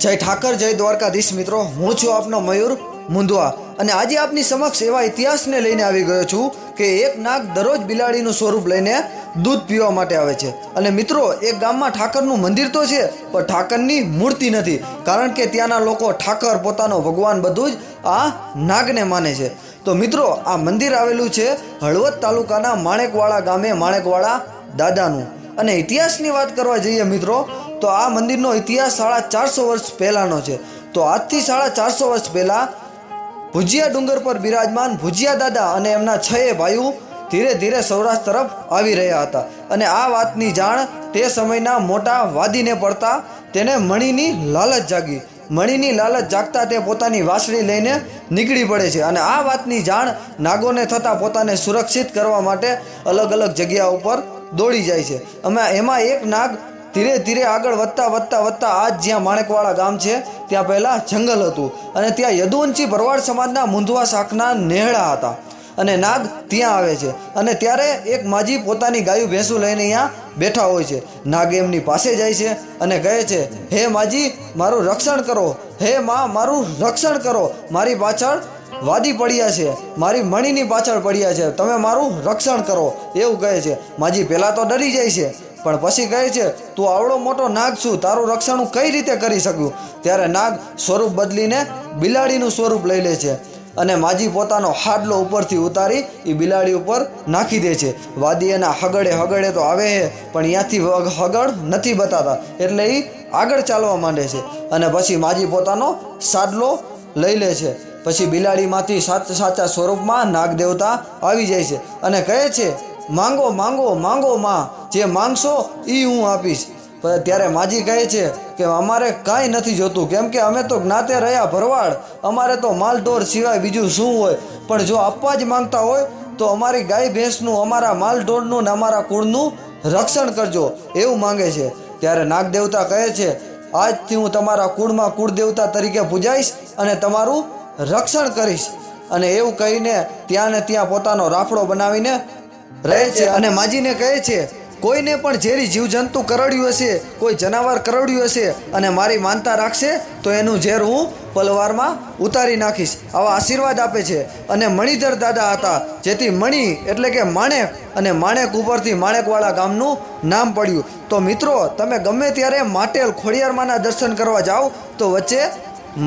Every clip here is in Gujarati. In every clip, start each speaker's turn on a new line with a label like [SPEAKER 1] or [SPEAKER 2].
[SPEAKER 1] जय ठाकर जय द्वारकाधीश मित्रों, हूँ छूं आपनो मयूर मुंदवा અને આજે આપની સમક્ષ એવા ઇતિહાસને લઈને આવી ગયો છું કે એક નાગ દરરોજ બિલાડીનું સ્વરૂપ લઈને દૂધ પીવા માટે આવે છે। અને મિત્રો, એક ગામમાં ઠાકરનું મંદિર તો છે પણ ઠાકરની મૂર્તિ નથી, કારણ કે ત્યાંના લોકો ઠાકર પોતાનો ભગવાન બધું જ આ નાગને માને છે। તો મિત્રો, આ મંદિર આવેલું છે હળવદ તાલુકાના માણેકવાડા ગામે માણેકવાડા દાદાનું। અને ઇતિહાસની વાત કરવા જઈએ મિત્રો, તો આ મંદિરનો ઇતિહાસ 450 વર્ષ પહેલાંનો છે। તો આજથી 450 વર્ષ પહેલાં ભુજિયા ડુંગર પર બિરાજમાન ભુજિયા દાદા અને એમના 6 ભાઈઓ ધીરે ધીરે સૌરાષ્ટ્ર તરફ આવી રહ્યા હતા। અને આ વાતની જાણ તે સમયના મોટા વાદીને પડતા તેને મણીની લાલચ જાગી। મણીની લાલચ જાગતા તે પોતાની વાંસળી લઈને નીકળી પડે છે અને આ વાતની જાણ નાગોને થતાં પોતાને સુરક્ષિત કરવા માટે અલગ અલગ જગ્યા ઉપર દોડી જાય છે। એમાં એક નાગ ધીરે ધીરે આગળ વધતા આજ જ્યાં માણેકવાડા ગામ છે ત્યાં પહેલાં જંગલ હતું અને ત્યાં યદુવંશી ભરવાડ સમાજના મુંધવા શાખના નેહડા હતા અને નાગ ત્યાં આવે છે। અને ત્યારે એક માજી પોતાની ગાયું ભેંસું લઈને અહીંયા બેઠા હોય છે। નાગ એમની પાસે જાય છે અને કહે છે, હે માજી, મારું રક્ષણ કરો, હે માં, મારું રક્ષણ કરો, મારી પાછળ વાદી પડ્યા છે, મારી મણીની પાછળ પડ્યા છે, તમે મારું રક્ષણ કરો, એવું કહે છે। માજી પહેલાં તો ડરી જાય છે, પણ પછી કહે છે, તું આવડો મોટો નાગ છું, તારું રક્ષણ હું કઈ રીતે કરી શકું? ત્યારે નાગ સ્વરૂપ બદલીને બિલાડીનું સ્વરૂપ લઈ લે છે અને માજી પોતાનો હાડલો ઉપરથી ઉતારી એ બિલાડી ઉપર નાખી દે છે। વાદી એના હગડે તો આવે છે, પણ ત્યાંથી હગડ નથી બતાતા, એટલે એ આગળ ચાલવા માંડે છે અને પછી માજી પોતાનો સાડલો લઈ લે છે। પછી બિલાડીમાંથી સાચા સ્વરૂપમાં નાગ દેવતા આવી જાય છે અને કહે છે, માંગો માંગો માંગો માં, જે માંગશો એ હું આપીશ। ત્યારે માજી કહે છે કે અમારે કાંઈ નથી જોતું, કેમ કે અમે તો જ્ઞાતે રહ્યા ભરવાડ, અમારે તો માલઢોર સિવાય બીજું શું હોય, પણ જો આપવા જ માંગતા હોય તો અમારી ગાય ભેંસનું, અમારા માલઢોરનું ને અમારા કુળનું રક્ષણ કરજો, એવું માંગે છે। ત્યારે નાગ દેવતા કહે છે, આજથી હું તમારા કુળમાં કુળ દેવતા તરીકે પૂજાઈશ અને તમારું રક્ષણ કરીશ। અને એવું કહીને ત્યાં ને ત્યાં પોતાનો રાફડો બનાવીને રહે છે અને માજીને કહે છે, કોઈને પણ ઝેરી જીવજંતુ કરડ્યું હશે, કોઈ જનાવર કરડ્યું હશે અને મારી માનતા રાખશે તો એનું ઝેર હું પલવારમાં ઉતારી નાખીશ, આવા આશીર્વાદ આપે છે। અને મણિધર દાદા હતા, જેથી મણી એટલે કે માણેક, અને માણેક ઉપરથી માણેકવાડા ગામનું નામ પડ્યું। તો મિત્રો, તમે ગમે ત્યારે માટેલ ખોડિયારમાંના દર્શન કરવા જાઓ તો વચ્ચે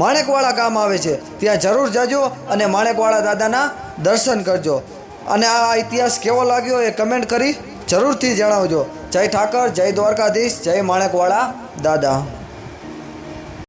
[SPEAKER 1] માણેકવાડા ગામ આવે છે, ત્યાં જરૂર જાજો અને માણેકવાડા દાદાના દર્શન કરજો। અને આ ઇતિહાસ કેવો લાગ્યો એ કમેન્ટ કરી જરૂરથી જણાવજો। જય ઠાકર, જય દ્વારકાધીશ, જય માણેકવાડા દાદા।